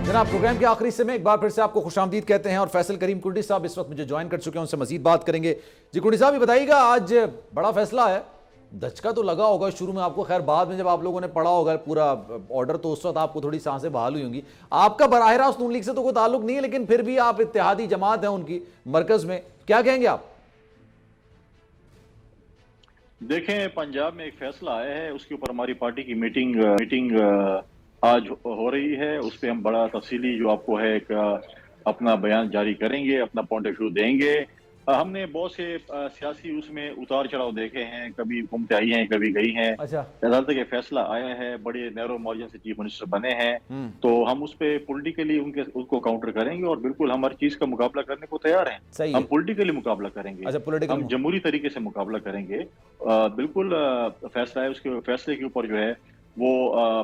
जनाब प्रोग्राम के आखिरी हिस्से में एक बार फिर से आपको खुशामदीद कहते हैं और फैसल करीम कुर्डी साहब इस वक्त मुझे ज्वाइन कर चुके हैं, उनसे मजीद बात करेंगे। जी कुर्डी साहब, ये बताइएगा आज बड़ा फैसला है, धचका तो लगा होगा शुरू में आपको, खैर बाद में जब आप लोगों ने पढ़ा होगा पूरा ऑर्डर तो उस वक्त आपको थोड़ी सांसें बहाल हुई होंगी। आपका बराह रास्त नून लीग से तो कोई ताल्लुक नहीं है, लेकिन फिर भी आप इत्तेहादी जमात है उनकी मरकज में, क्या कहेंगे आप? देखें, पंजाब में एक फैसला आया है, उसके ऊपर हमारी पार्टी की मीटिंग आज हो रही है। उस पर हम बड़ा तफसीली जो आपको है एक अपना बयान जारी करेंगे, अपना पॉइंट ऑफ व्यू देंगे। हमने बहुत से सियासी उसमें उतार चढ़ाव देखे हैं, कभी हुकूमतें आई हैं, कभी गई हैं। अदालत का फैसला आया है, बड़े नैरो मार्जिन से चीफ मिनिस्टर बने हैं, तो हम उस पर पॉलिटिकली उनको काउंटर करेंगे और बिल्कुल हम हर चीज का मुकाबला करने को तैयार हैं। हम पॉलिटिकली मुकाबला करेंगे, हम जमहूरी तरीके से मुकाबला करेंगे। बिल्कुल फैसला है, उसके फैसले के ऊपर जो है वो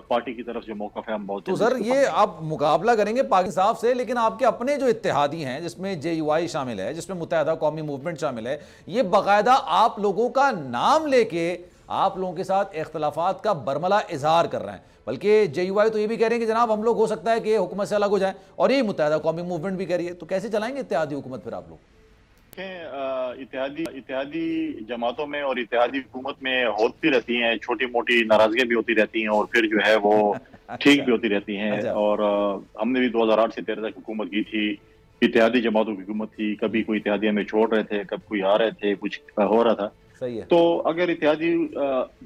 पार्टी की तरफ से मौका है, हम बहुत। तो सर ये आप मुकाबला करेंगे पाकिस्तान से, लेकिन आपके अपने जो इत्तेहादी हैं जिसमें JUI शामिल है, जिसमें मुत्तहदा कौमी मूवमेंट शामिल है, ये बाकायदा आप लोगों का नाम लेके आप लोगों के साथ इख्तलाफात का बरमला इजहार कर रहे हैं। बल्कि JUI तो ये भी कह रहे हैं कि जनाब हम लोग हो सकता है कि हुकूमत से अलग हो जाए, और ये मुत्तहदा कौमी मूवमेंट भी कह रही है। तो कैसे चलाएंगे इत्तेहादी हुकूमत फिर आप लोग? इत्तेहादी जमातों में और इत्तेहादी हुकूमत में होती रहती हैं, छोटी मोटी नाराजगियां भी होती रहती हैं और फिर जो है वो ठीक भी होती रहती हैं। और हमने भी 2008 से 13 तक हुकूमत की थी, इत्तेहादी जमातों की हुकूमत थी, कभी कोई इत्तेहादी हमें छोड़ रहे थे, कभी कोई आ रहे थे, कुछ हो रहा था। सही है। तो अगर इत्तेहादी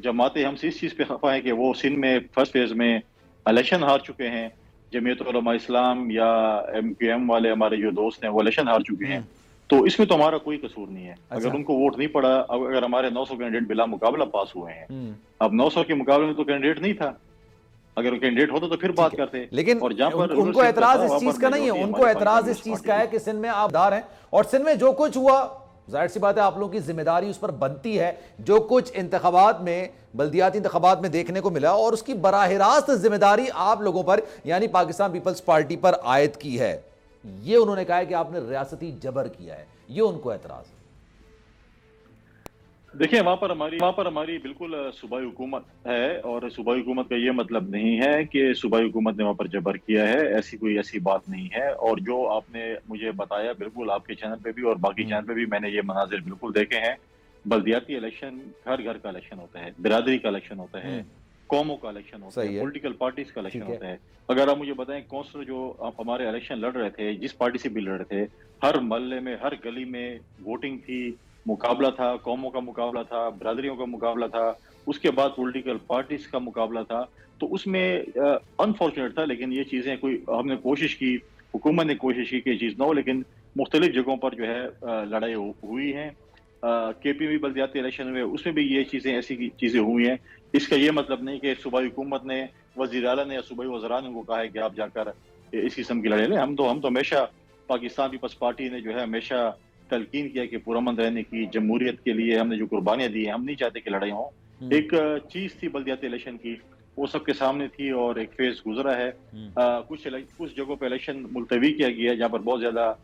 जमातें हमसे इस चीज पे खफा है कि वो सिंध में फर्स्ट फेज में इलेक्शन हार चुके हैं, जमीयत उलमा इस्लाम या MQM वाले हमारे जो दोस्त हैं वो इलेक्शन हार चुके हैं, तो इसमें तो हमारा कोई कसूर नहीं है। अगर उनको वोट नहीं पड़ा, अगर हमारे 900 कैंडिडेट बिला मुकाबला पास हुए हैं, अब 900 के मुकाबले में तो कैंडिडेट नहीं था, अगर कैंडिडेट होता तो फिर बात करते। लेकिन और जहां पर उनको एतराज इस चीज का नहीं है, उनको एतराज इस चीज का है कि सिंध में आप दार हैं और सिंध में जो कुछ हुआ जाहिर सी बात है आप लोगों की जिम्मेदारी उस पर बनती है। जो कुछ इंतखाबात में, बल्दियाती इंतखाबात में देखने को मिला, और उसकी बराह रास्त जिम्मेदारी आप लोगों पर यानी पाकिस्तान पीपल्स पार्टी पर आयद की है। ये उन्होंने कहा है कि आपने रियासती जबर किया है, ये उनको एतराज है। देखिए, वहां पर हमारी बिल्कुल सूबाई हुकूमत है, और सूबाई हुकूमत का ये मतलब नहीं है कि सूबाई हुकूमत ने वहां पर जबर किया है, ऐसी बात नहीं है। और जो आपने मुझे बताया, बिल्कुल आपके चैनल पे भी और बाकी चैनल पे भी मैंने ये मनाजिर बिल्कुल देखे हैं। बल्दियाती इलेक्शन हर घर का इलेक्शन होता है, बिरादरी का इलेक्शन होता है, कौमों का इलेक्शन होता है, पॉलिटिकल पार्टीज का इलेक्शन होता है। अगर आप मुझे बताएं, काउंसलर जो हमारे इलेक्शन लड़ रहे थे, जिस पार्टी से भी लड़ रहे थे, हर मोहल्ले में, हर गली में वोटिंग थी, मुकाबला था, कौमों का मुकाबला था, बिरादरियों का मुकाबला था, उसके बाद पॉलिटिकल पार्टीज का मुकाबला था। तो उसमें अनफॉर्चुनेट था, लेकिन ये चीज़ें कोई हमने कोशिश की, हुकूमत ने कोशिश की कि ये चीज़ ना हो, लेकिन मुख्तलिफ जगहों पर जो है लड़ाई हुई है। केपी में बल्दियाती इलेक्शन हुए, उसमें भी ये चीज़ें ऐसी चीज़ें हुई हैं। इसका ये मतलब नहीं कि सूबाई हुकूमत ने, वज़ीर आला ने या सूबाई वज़रा ने उनको कहा है कि आप जाकर इस किस्म की लड़ाई लें। हम तो हमेशा, पाकिस्तान पीपल्स पार्टी ने जो है हमेशा तलकीन किया कि पुरअमन रहने की, जमहूरियत के लिए हमने जो कुर्बानियाँ दी हैं, हम नहीं चाहते कि लड़ाई हो। एक चीज़ थी बल्दियाती इलेक्शन की, वो सबके सामने थी और एक फेज गुजरा है। कुछ जगहों पे इलेक्शन मुलतवी किया गया है जहाँ पर बहुत ज्यादा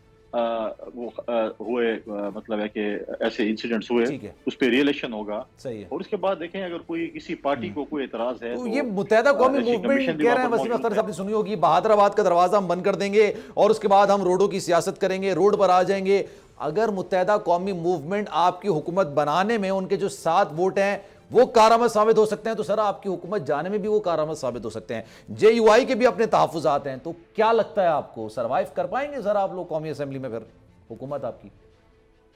हुए, मतलब है कि ऐसे इंसिडेंट्स हुए, उस पर री इलेक्शन होगा। सही है। और उसके बाद देखें अगर कोई किसी पार्टी को कोई एतराज है तो ये मुत्तहदा कौमी मूवमेंट कह रहे हैं, वसीम अख्तर साहब ने सुनी होगी, बहादुराबाद का दरवाजा हम बंद कर देंगे और उसके बाद हम रोडों की सियासत करेंगे, रोड पर आ जाएंगे। अगर मुत्तहदा कौमी मूवमेंट आपकी हुकूमत बनाने में उनके जो 7 वोट हैं वो कारआमद साबित हो सकते हैं, तो सर आपकी हुकूमत जाने में भी वो कारआमद साबित हो सकते हैं। जेयूआई के भी अपने तहफ़्फ़ुज़ात हैं, तो क्या लगता है आपको सर्वाइव कर पाएंगे सर आप लोग कौमी असेंबली में, फिर हुकूमत आपकी?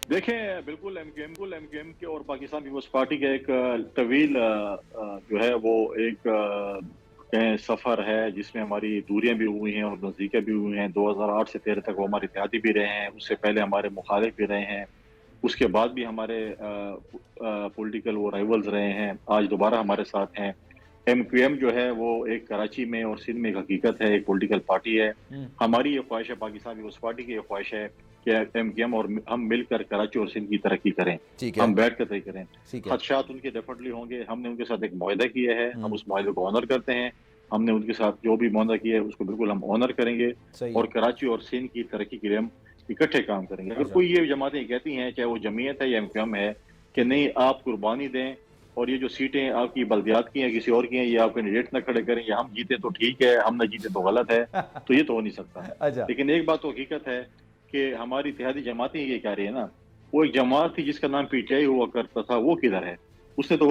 देखें, बिल्कुल एमक्यूएम के और पाकिस्तान पीपल्स पार्टी का एक तवील जो है वो एक सफर है जिसमें हमारी दूरियां भी हुई हैं और नज़दीकें भी हुई हैं। 2008 से 13 तक वो हमारे इत्तेहादी भी रहे हैं, उससे पहले हमारे मुखालिफ भी रहे हैं, उसके बाद भी हमारे पॉलिटिकल वो राइवल्स रहे हैं, आज दोबारा हमारे साथ हैं। एमक्यूएम जो है वो एक कराची में और सिंध में एक हकीकत है, एक पॉलिटिकल पार्टी है। हमारी ये ख्वाहिश है, पाकिस्तान पीपल्स पार्टी की ये ख्वाहिश है कि एमक्यूएम और हम मिलकर कराची और सिंध की तरक्की करें, हम बैठ कर तय करें। खदशात उनके डेफिनेटली होंगे, हमने उनके साथ एक मुआहदा किया है, हम उस मुआहदे को ऑनर करते हैं। हमने उनके साथ जो भी मुआहदा किया है उसको बिल्कुल हम ऑनर करेंगे और कराची और सिंध की तरक्की के लिए हम इकट्ठे काम करेंगे। अगर कोई ये जमातें कहती हैं, चाहे वो जमीयत है या एमक्यूएम है, कि नहीं आप कुर्बानी दें और ये जो सीटें आपकी बल्दियात की हैं, किसी और की हैं, ये आप कैंडिडेट न खड़े करें, या हम जीते तो ठीक है, हम न जीते तो गलत है, तो ये तो हो नहीं सकता। लेकिन एक बात तो हकीकत है कि हमारी इत्तेहादी जमातें ये कह रही है ना, वो एक जमात थी जिसका नाम पीटीआई हुआ करता था, वो किधर है? उसने तो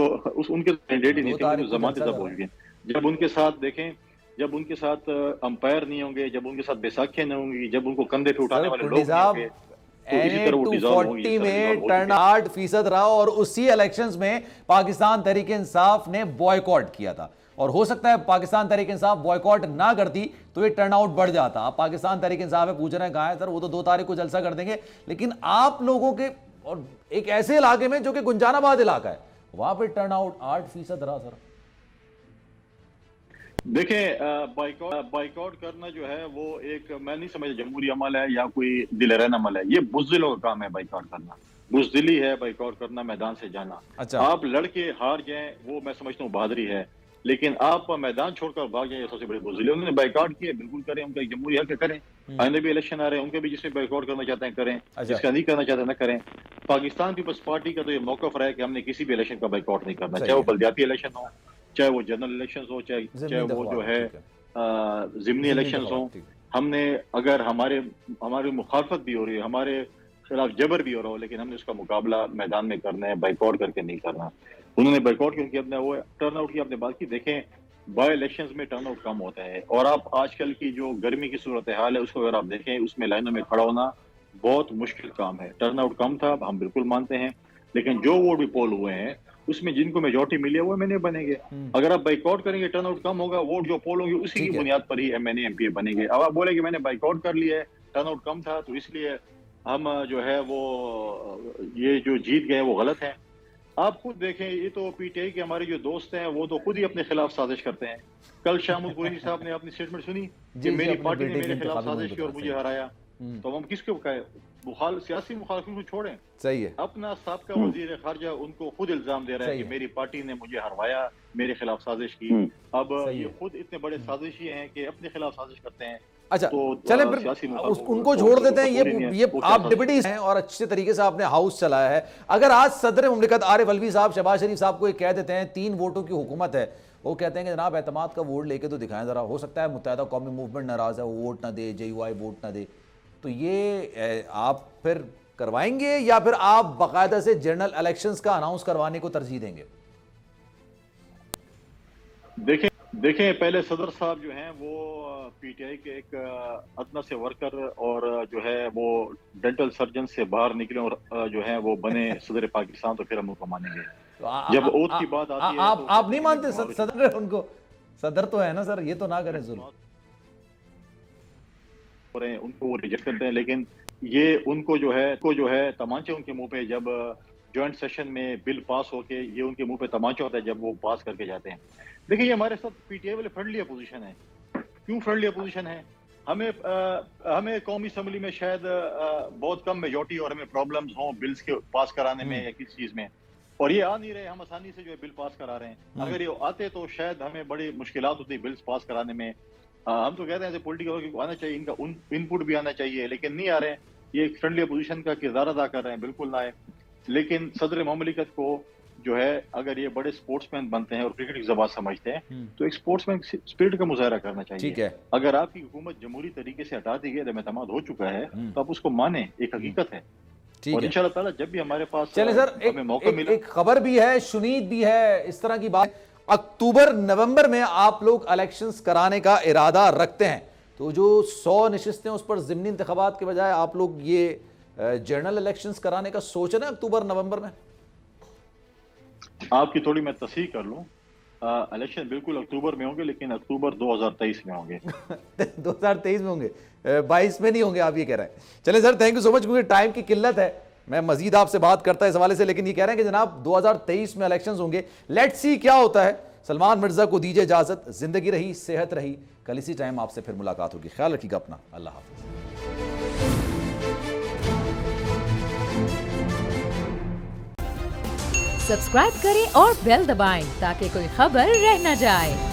उनके कैंडिडेट ही नहीं थे, जमातें तब पहुंच गए। जब उनके साथ देखें, जब उनके साथ अंपायर नहीं होंगे, जब उनके साथ बैसाखियां नहीं होंगी, जब उनको कंधे पे उठाने वाले लोग नहीं होंगे, तो इसी तरह वो डिसॉल्व होगी। 240 में टर्न 8% रहा और उसी इलेक्शंस में पाकिस्तान तहरीक-ए-इंसाफ ने बॉयकॉट किया था। और हो सकता है पाकिस्तान तहरीक-ए-इंसाफ बॉयकॉट ना करती तो ये टर्नआउट बढ़ जाता। आप पाकिस्तान तहरीक-ए-इंसाफ में पूछ रहे हैं कहाँ है सर, वो तो 2 तारीख को जलसा कर देंगे, लेकिन आप लोगों के और एक ऐसे इलाके में जो कि गुंजानाबाद इलाका है, वहां पर टर्नआउट 8% रहा सर। देखें, बाइकआउट करना जो है वो एक, मैं नहीं समझ जमहूरी अमल है या कोई दिलरहन अमल है, ये बुज़दिलों का काम है बाइकआउट करना, बुज़दिली है बाइकआउट करना, मैदान से जाना। अच्छा। आप लड़के हार जाएं वो मैं समझता हूँ बहादुरी है, लेकिन आप मैदान छोड़कर भाग जाए, सबसे बड़ी बुज़दिली। उन्होंने बाइकआउट किया, बिल्कुल करें, उनका जमहूरी हक करें। आइंदा भी इलेक्शन आ रहे हैं, उनके भी जिसमें बाइकआउट करना चाहते हैं करें, जिसका नहीं करना चाहते ना करें। पाकिस्तान पीपल्स पार्टी का तो ये मौक़िफ़ रहा है कि हमने किसी भी इलेक्शन का बाइकआउट नहीं करना, चाहे वो बल्दियाती इलेक्शन हो, चाहे वो जनरल इलेक्शन हो, चाहे वो जो है ज़िमनी इलेक्शन हो। हमने, अगर हमारी मुखालफत भी हो रही है, हमारे खिलाफ जबर भी हो रहा हो, लेकिन हमने उसका मुकाबला मैदान में करना है, बाइकआउट करके नहीं करना। उन्होंने बाइकआउट क्योंकि अपने वो टर्नआउट की आपने बात की, देखें बाय इलेक्शंस में टर्नआउट कम होता है, और आप आजकल की जो गर्मी की सूरत हाल है उसको अगर आप देखें, उसमें लाइनों में खड़ा होना बहुत मुश्किल काम है। टर्नआउट कम था, हम बिल्कुल मानते हैं, लेकिन जो वोट भी पोल हुए हैं उसमें जिनको मेजॉरिटी मिली है वो एमएनए बनेंगे। अगर आप बाइकआउट करेंगे, टर्नआउट कम होगा, वोट जो पोल होंगे उसी की बुनियाद पर ही एमएनए एमपीए बनेंगे। अब आप बोले कि मैंने बाइकआउट कर लिया है, टर्नआउट कम था तो इसलिए हम जो है वो ये जो जीत गए वो गलत है। आप खुद देखें, ये तो पीटीआई के हमारे जो दोस्त हैं वो तो खुद ही अपने खिलाफ साजिश करते हैं। कल शामुल कुरैशी साहब ने अपनी स्टेटमेंट सुनी कि मेरी पार्टी ने मेरे खिलाफ साजिश की और मुझे हराया, तो हम किसको कहें? सियासी मुखालिफिन को छोड़ें। सही है। अपना साबका वजीर खारजा उनको खुद इल्जाम दे रहा है कि मेरी पार्टी ने मुझे हरवाया, मेरे खिलाफ साजिश की। अब ये खुद इतने बड़े साजिशी हैं कि अपने खिलाफ साजिश करते हैं। अच्छा, तो चलें उनको छोड़ देते हैं। ये आप डिप्टी हैं और अच्छे तरीके से आपने हाउस चलाया है। अगर आज सदर मुमलिकत आरिफ अलवी साहब, शहबाज शरीफ साहब को कह देते हैं 3 वोटों की हुकूमत है, वो कहते हैं कि जनाब एतमाद का वोट लेके तो दिखाएं जरा, हो सकता है मुत्तहदा कौमी मूवमेंट नाराज है, वो वोट ना दे, जेयूआई वोट ना दे, तो ये आप फिर करवाएंगे या फिर आप बाकायदा से जनरल इलेक्शंस का अनाउंस करवाने को तरजीह देंगे? देखें पहले सदर साहब जो हैं वो पीटीआई के एक अदना से वर्कर और जो है वो डेंटल सर्जन से बाहर निकले और जो है वो बने सदर पाकिस्तान, तो फिर हम उनको मानेंगे। तो जब ओथ की बात आती है तो आप नहीं मानते सदर उनको? सदर तो है ना सर, ये तो ना करें जुल्म। उनको वो रिजेक्ट करते हैं, लेकिन ये उनको जो है तमांचे उनके मुंह पे, जब जॉइंट सेशन में बिल पास होके ये उनके मुंह पे तमांचा होता है जब वो पास करके जाते हैं। देखिए ये हमारे साथ पीटीआई वाले फ्रेंडली अपोजिशन है। क्यों फ्रेंडली अपोजिशन है? हमें कौमी असेंबली में शायद बहुत कम मेजॉरिटी और हमें प्रॉब्लम्स हों बिल्स के पास कराने में या किसी चीज में, और ये आ नहीं रहे, हम आसानी से जो है बिल पास करा रहे हैं। अगर ये आते तो शायद हमें बड़ी मुश्किलात होती बिल्स पास कराने में। हम तो कहते हैं पॉलिटिकल आना चाहिए, इनका इनपुट भी आना चाहिए, लेकिन नहीं आ रहे हैं। ये एक फ्रेंडली अपोजिशन का किरदार अदा कर रहे हैं, बिल्कुल ना आए। लेकिन सदर ममलिकत को जो है अगर ये बड़े स्पोर्ट्समैन बनते हैं और क्रिकेट की ज़बान समझते हैं तो एक स्पोर्ट्समैन स्पिरिट का मुजाहरा करना चाहिए। ठीक है। अगर आपकी हुकूमत जमहूरी तरीके से हटा दी गई, एतमाद हो चुका है, तो आप उसको माने, एक हकीकत है। और इंशाल्लाह ताला जब भी हमारे पास चले सर, हमें मौका मिला, एक खबर भी है, शुनीद भी है इस तरह की बात, अक्टूबर नवंबर में आप लोग इलेक्शंस कराने का इरादा रखते हैं, तो जो 100 नशिस्तें उस पर ज़िमनी इंतखाबात के बजाय आप लोग ये जनरल इलेक्शंस कराने का सोच रहे हैं अक्टूबर नवंबर में? आपकी थोड़ी मैं तस्हीह कर लूं, इलेक्शन बिल्कुल अक्टूबर में होंगे, लेकिन अक्टूबर 2023 में होंगे। 2023 में होंगे, 22 में नहीं होंगे आप ये कह रहे हैं। चले sir, thank you so much, क्योंकि टाइम की किल्लत है, मैं मजीद आपसे बात करता इस हवाले से, लेकिन ये कह रहे हैं कि जनाब 2023 में इलेक्शंस होंगे, लेट्स सी क्या होता है। सलमान मिर्जा को दीजिए इजाजत, जिंदगी रही, सेहत रही, कल इसी टाइम आपसे फिर मुलाकात होगी। ख्याल रखिएगा अपना, अल्लाह हाफिज। सब्सक्राइब करें और बेल दबाएं ताकि कोई खबर रह न जाए।